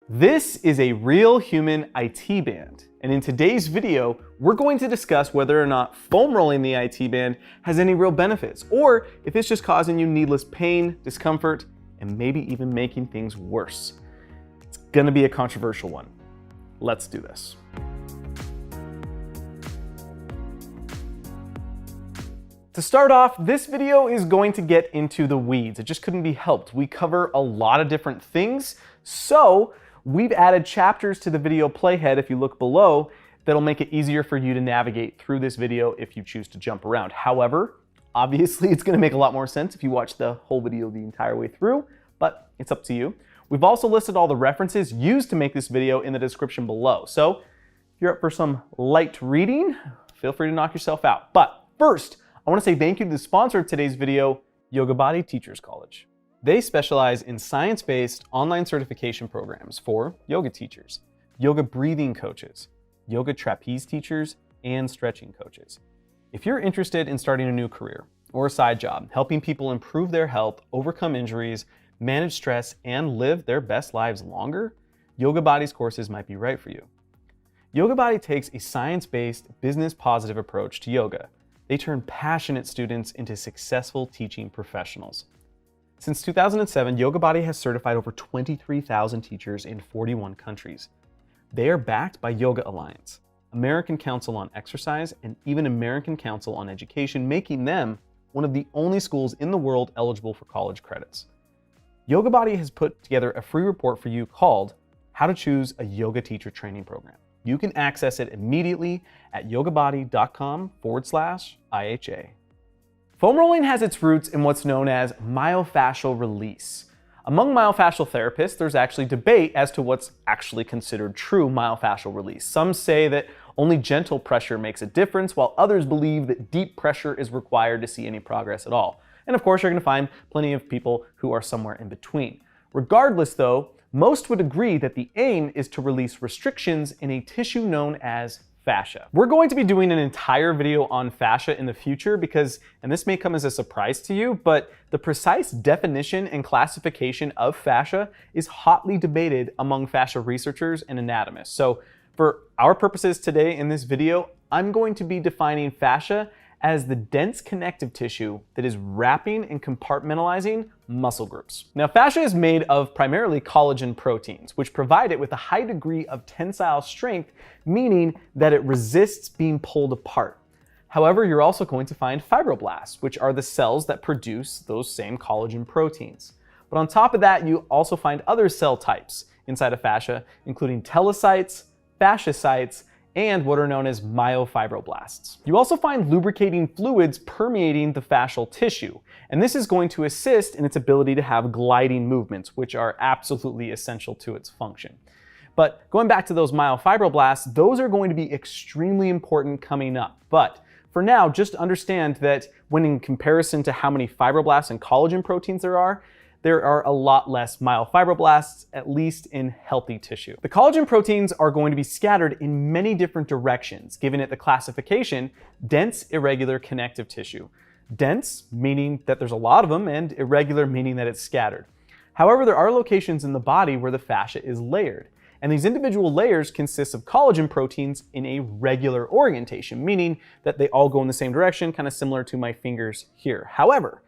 This is a real human IT band, and in today's video, we're going to discuss whether or not foam rolling the IT band has any real benefits, or if it's just causing you needless pain, discomfort, and maybe even making things worse. It's gonna be a controversial one. Let's do this. To start off, this video is going to get into the weeds. It just couldn't be helped. We cover a lot of different things, so we've added chapters to the video playhead, if you look below, that'll make it easier for you to navigate through this video if you choose to jump around. However, obviously it's gonna make a lot more sense if you watch the whole video the entire way through, but it's up to you. We've also listed all the references used to make this video in the description below. So if you're up for some light reading, feel free to knock yourself out. But first, I wanna say thank you to the sponsor of today's video, Yogabody Teachers College. They specialize in science-based online certification programs for yoga teachers, yoga breathing coaches, yoga trapeze teachers, and stretching coaches. If you're interested in starting a new career or a side job, helping people improve their health, overcome injuries, manage stress, and live their best lives longer, Yogabody's courses might be right for you. Yogabody takes a science-based, business-positive approach to yoga. They turn passionate students into successful teaching professionals. Since 2007, Yogabody has certified over 23,000 teachers in 41 countries. They are backed by Yoga Alliance, American Council on Exercise, and even American Council on Education, making them one of the only schools in the world eligible for college credits. Yogabody has put together a free report for you called How to Choose a Yoga Teacher Training Program. You can access it immediately at yogabody.com/IHA. Foam rolling has its roots in what's known as myofascial release. Among myofascial therapists, there's actually debate as to what's actually considered true myofascial release. Some say that only gentle pressure makes a difference, while others believe that deep pressure is required to see any progress at all. And of course, you're going to find plenty of people who are somewhere in between. Regardless though, most would agree that the aim is to release restrictions in a tissue known as fascia. We're going to be doing an entire video on fascia in the future because, and this may come as a surprise to you, but the precise definition and classification of fascia is hotly debated among fascia researchers and anatomists. So for our purposes today in this video, I'm going to be defining fascia as the dense connective tissue that is wrapping and compartmentalizing muscle groups. Now, fascia is made of primarily collagen proteins, which provide it with a high degree of tensile strength, meaning that it resists being pulled apart. However, you're also going to find fibroblasts, which are the cells that produce those same collagen proteins. But on top of that, you also find other cell types inside of fascia, including telocytes, fasciocytes, and what are known as myofibroblasts. You also find lubricating fluids permeating the fascial tissue, and this is going to assist in its ability to have gliding movements, which are absolutely essential to its function. But going back to those myofibroblasts, those are going to be extremely important coming up. But for now, just understand that when in comparison to how many fibroblasts and collagen proteins there are a lot less myofibroblasts, at least in healthy tissue. The collagen proteins are going to be scattered in many different directions, giving it the classification dense irregular connective tissue. Dense meaning that there's a lot of them, and irregular meaning that it's scattered. However, there are locations in the body where the fascia is layered, and these individual layers consist of collagen proteins in a regular orientation, meaning that they all go in the same direction, kind of similar to my fingers here. However,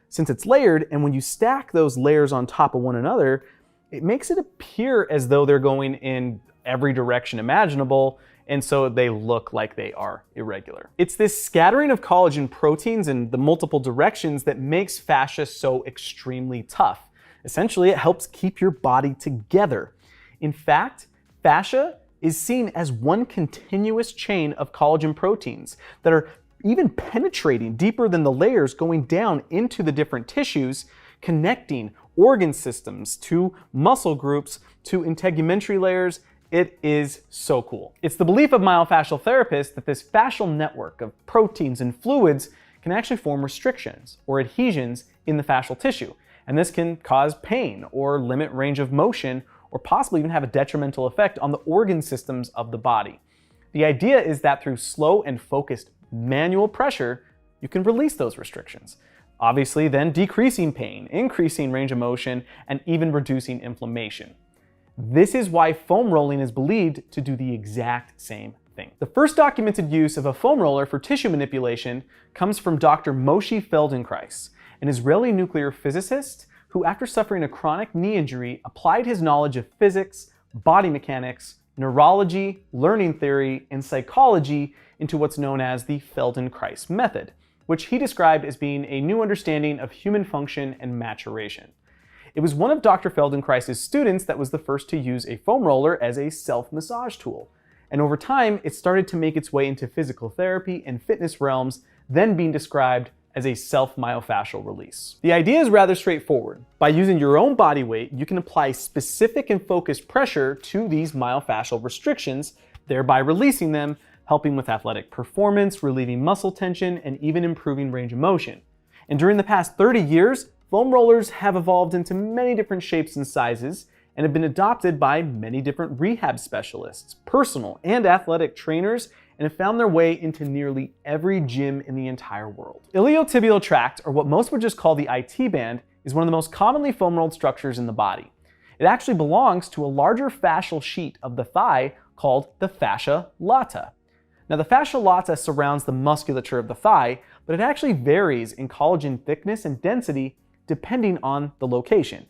since it's layered, and when you stack those layers on top of one another, it makes it appear as though they're going in every direction imaginable, and so they look like they are irregular. It's this scattering of collagen proteins in the multiple directions that makes fascia so extremely tough. Essentially, it helps keep your body together. In fact, fascia is seen as one continuous chain of collagen proteins that are even penetrating deeper than the layers, going down into the different tissues, connecting organ systems to muscle groups to integumentary layers. It is so cool. It's the belief of myofascial therapists that this fascial network of proteins and fluids can actually form restrictions or adhesions in the fascial tissue. And this can cause pain or limit range of motion, or possibly even have a detrimental effect on the organ systems of the body. The idea is that through slow and focused manual pressure, you can release those restrictions. Obviously then decreasing pain, increasing range of motion, and even reducing inflammation. This is why foam rolling is believed to do the exact same thing. The first documented use of a foam roller for tissue manipulation comes from Dr. Moshe Feldenkrais, an Israeli nuclear physicist who, after suffering a chronic knee injury, applied his knowledge of physics, body mechanics, neurology, learning theory, and psychology into what's known as the Feldenkrais method, which he described as being a new understanding of human function and maturation. It was one of Dr. Feldenkrais' students that was the first to use a foam roller as a self-massage tool. And over time, it started to make its way into physical therapy and fitness realms, then being described as a self-myofascial release. The idea is rather straightforward. By using your own body weight, you can apply specific and focused pressure to these myofascial restrictions, thereby releasing them, helping with athletic performance, relieving muscle tension, and even improving range of motion. And during the past 30 years, foam rollers have evolved into many different shapes and sizes and have been adopted by many different rehab specialists, personal and athletic trainers, and have found their way into nearly every gym in the entire world. Iliotibial tract, or what most would just call the IT band, is one of the most commonly foam rolled structures in the body. It actually belongs to a larger fascial sheet of the thigh called the fascia lata. Now, the fascia lata surrounds the musculature of the thigh, but it actually varies in collagen thickness and density depending on the location.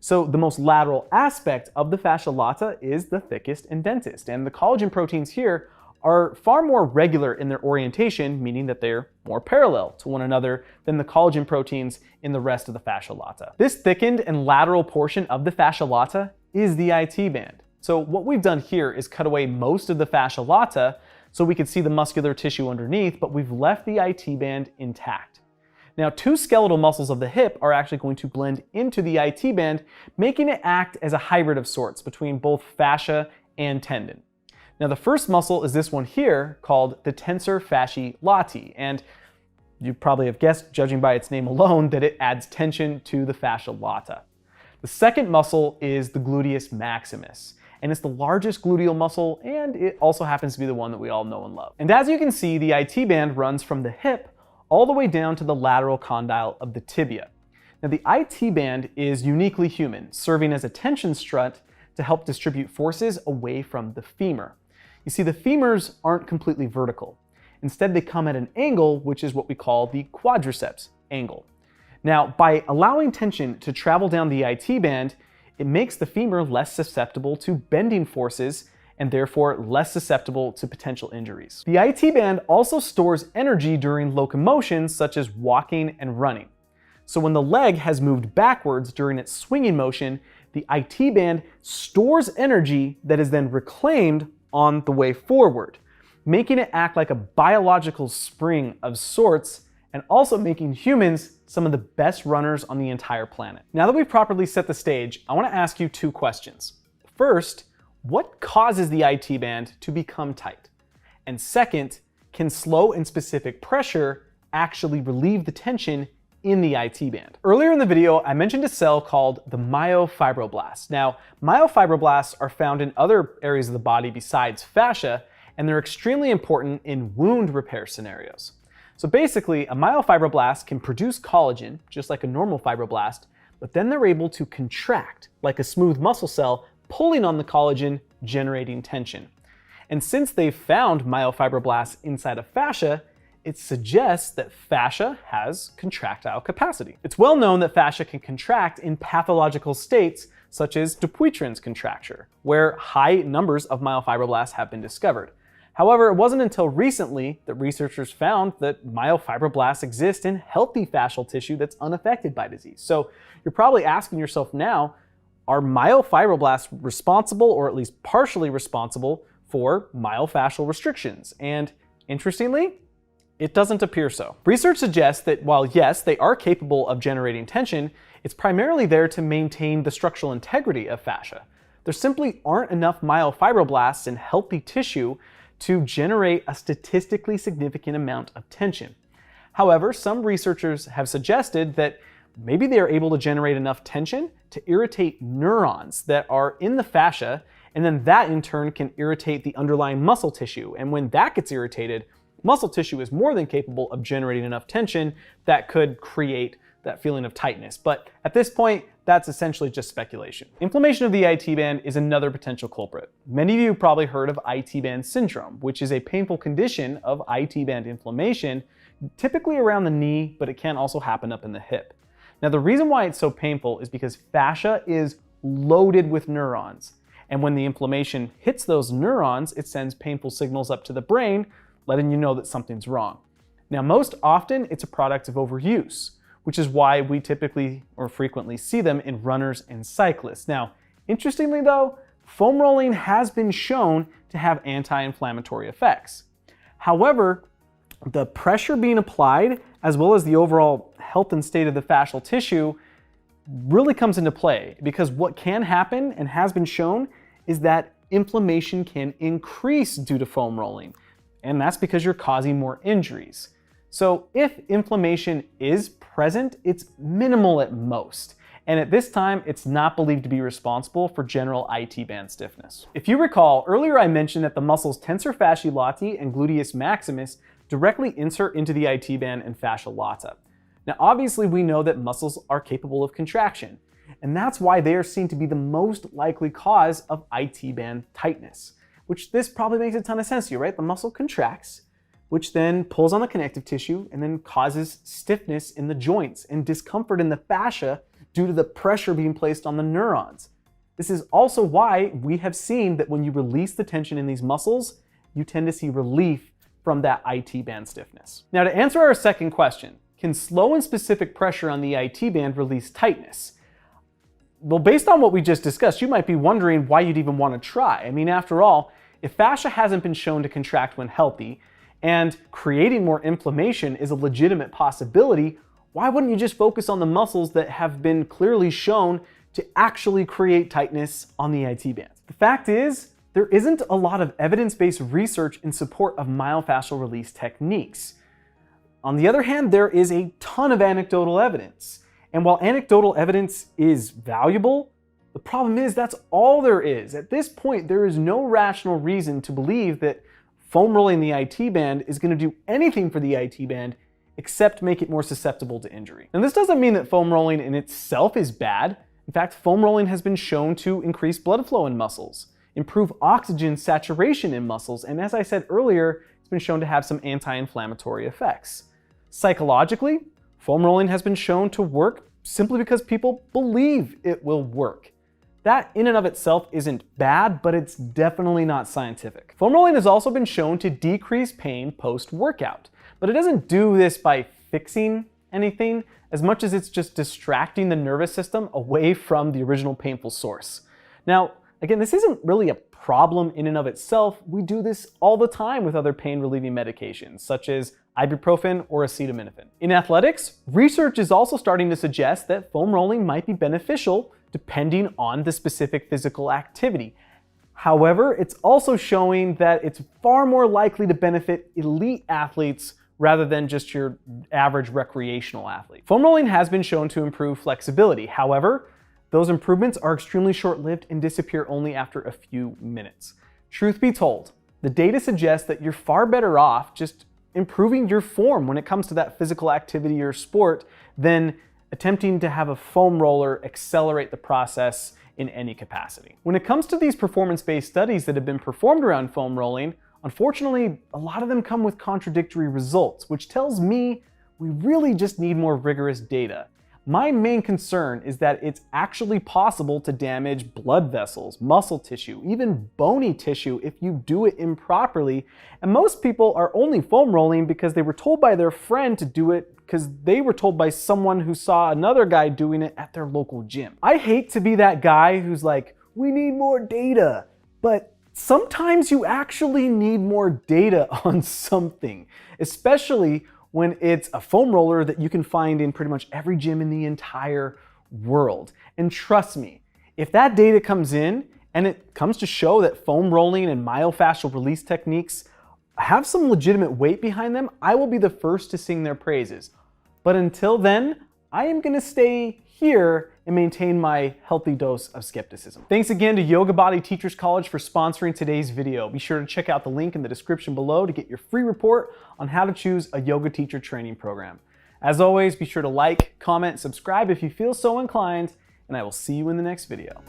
So the most lateral aspect of the fascia lata is the thickest and densest, and the collagen proteins here are far more regular in their orientation, meaning that they're more parallel to one another than the collagen proteins in the rest of the fascia lata. This thickened and lateral portion of the fascia lata is the IT band. So what we've done here is cut away most of the fascia lata so we could see the muscular tissue underneath, but we've left the IT band intact. Now, two skeletal muscles of the hip are actually going to blend into the IT band, making it act as a hybrid of sorts between both fascia and tendon. Now, the first muscle is this one here called the tensor fasciae lati, and you probably have guessed, judging by its name alone, that it adds tension to the fascia lata. The second muscle is the gluteus maximus, and it's the largest gluteal muscle, and it also happens to be the one that we all know and love. And as you can see, the IT band runs from the hip all the way down to the lateral condyle of the tibia. Now, the IT band is uniquely human, serving as a tension strut to help distribute forces away from the femur. You see, the femurs aren't completely vertical. Instead, they come at an angle, which is what we call the quadriceps angle. Now, by allowing tension to travel down the IT band, it makes the femur less susceptible to bending forces and therefore less susceptible to potential injuries. The IT band also stores energy during locomotion, such as walking and running. So when the leg has moved backwards during its swinging motion, the IT band stores energy that is then reclaimed on the way forward, making it act like a biological spring of sorts, and also making humans some of the best runners on the entire planet. Now that we've properly set the stage, I want to ask you two questions. First, what causes the IT band to become tight? And second, can slow and specific pressure actually relieve the tension in the IT band? Earlier in the video, I mentioned a cell called the myofibroblast. Now, myofibroblasts are found in other areas of the body besides fascia, and they're extremely important in wound repair scenarios. So basically, a myofibroblast can produce collagen, just like a normal fibroblast, but then they're able to contract like a smooth muscle cell, pulling on the collagen, generating tension. And since they've found myofibroblasts inside of fascia, it suggests that fascia has contractile capacity. It's well known that fascia can contract in pathological states such as Dupuytren's contracture, where high numbers of myofibroblasts have been discovered. However, it wasn't until recently that researchers found that myofibroblasts exist in healthy fascial tissue that's unaffected by disease. So you're probably asking yourself now, are myofibroblasts responsible, or at least partially responsible, for myofascial restrictions? And interestingly, it doesn't appear so. Research suggests that while yes, they are capable of generating tension, it's primarily there to maintain the structural integrity of fascia. There simply aren't enough myofibroblasts in healthy tissue to generate a statistically significant amount of tension. However, some researchers have suggested that maybe they are able to generate enough tension to irritate neurons that are in the fascia, and then that in turn can irritate the underlying muscle tissue. And when that gets irritated, muscle tissue is more than capable of generating enough tension that could create that feeling of tightness. But at this point, that's essentially just speculation. Inflammation of the IT band is another potential culprit. Many of you have probably heard of IT band syndrome, which is a painful condition of IT band inflammation, typically around the knee, but it can also happen up in the hip. Now, the reason why it's so painful is because fascia is loaded with neurons. And when the inflammation hits those neurons, it sends painful signals up to the brain, letting you know that something's wrong. Now, most often it's a product of overuse, which is why we typically or frequently see them in runners and cyclists. Now, interestingly though, foam rolling has been shown to have anti-inflammatory effects. However, the pressure being applied, as well as the overall health and state of the fascial tissue, really comes into play, because what can happen and has been shown is that inflammation can increase due to foam rolling, and that's because you're causing more injuries. So if inflammation is present, it's minimal at most, and at this time it's not believed to be responsible for general IT band stiffness. If you recall, earlier I mentioned that the muscles tensor fasciae latae and gluteus maximus directly insert into the IT band and fascia lata. Now, obviously, we know that muscles are capable of contraction, and that's why they are seen to be the most likely cause of IT band tightness, which this probably makes a ton of sense to you, right? The muscle contracts, which then pulls on the connective tissue and then causes stiffness in the joints and discomfort in the fascia due to the pressure being placed on the neurons. This is also why we have seen that when you release the tension in these muscles, you tend to see relief from that IT band stiffness. Now, to answer our second question, can slow and specific pressure on the IT band release tightness? Well, based on what we just discussed, you might be wondering why you'd even want to try. I mean, after all, if fascia hasn't been shown to contract when healthy, and creating more inflammation is a legitimate possibility, why wouldn't you just focus on the muscles that have been clearly shown to actually create tightness on the IT band? The fact is, there isn't a lot of evidence-based research in support of myofascial release techniques. On the other hand, there is a ton of anecdotal evidence. And while anecdotal evidence is valuable, the problem is that's all there is. At this point, there is no rational reason to believe that foam rolling the IT band is going to do anything for the IT band except make it more susceptible to injury. And this doesn't mean that foam rolling in itself is bad. In fact, foam rolling has been shown to increase blood flow in muscles, improve oxygen saturation in muscles, and as I said earlier, it's been shown to have some anti-inflammatory effects. Psychologically, foam rolling has been shown to work simply because people believe it will work. That in and of itself isn't bad, but it's definitely not scientific. Foam rolling has also been shown to decrease pain post-workout, but it doesn't do this by fixing anything as much as it's just distracting the nervous system away from the original painful source. Now, again, this isn't really a problem in and of itself. We do this all the time with other pain-relieving medications, such as ibuprofen or acetaminophen. In athletics, research is also starting to suggest that foam rolling might be beneficial depending on the specific physical activity. However, it's also showing that it's far more likely to benefit elite athletes rather than just your average recreational athlete. Foam rolling has been shown to improve flexibility. However, those improvements are extremely short-lived and disappear only after a few minutes. Truth be told, the data suggests that you're far better off just improving your form when it comes to that physical activity or sport than attempting to have a foam roller accelerate the process in any capacity. When it comes to these performance-based studies that have been performed around foam rolling, unfortunately, a lot of them come with contradictory results, which tells me we really just need more rigorous data. My main concern is that it's actually possible to damage blood vessels, muscle tissue, even bony tissue if you do it improperly. And most people are only foam rolling because they were told by their friend to do it because they were told by someone who saw another guy doing it at their local gym. I hate to be that guy who's like, we need more data, but sometimes you actually need more data on something, especially when it's a foam roller that you can find in pretty much every gym in the entire world. And trust me, if that data comes in and it comes to show that foam rolling and myofascial release techniques have some legitimate weight behind them, I will be the first to sing their praises. But until then, I am gonna stay here and maintain my healthy dose of skepticism. Thanks again to Yoga Body Teachers College for sponsoring today's video. Be sure to check out the link in the description below to get your free report on how to choose a yoga teacher training program. As always, be sure to like, comment, subscribe if you feel so inclined, and I will see you in the next video.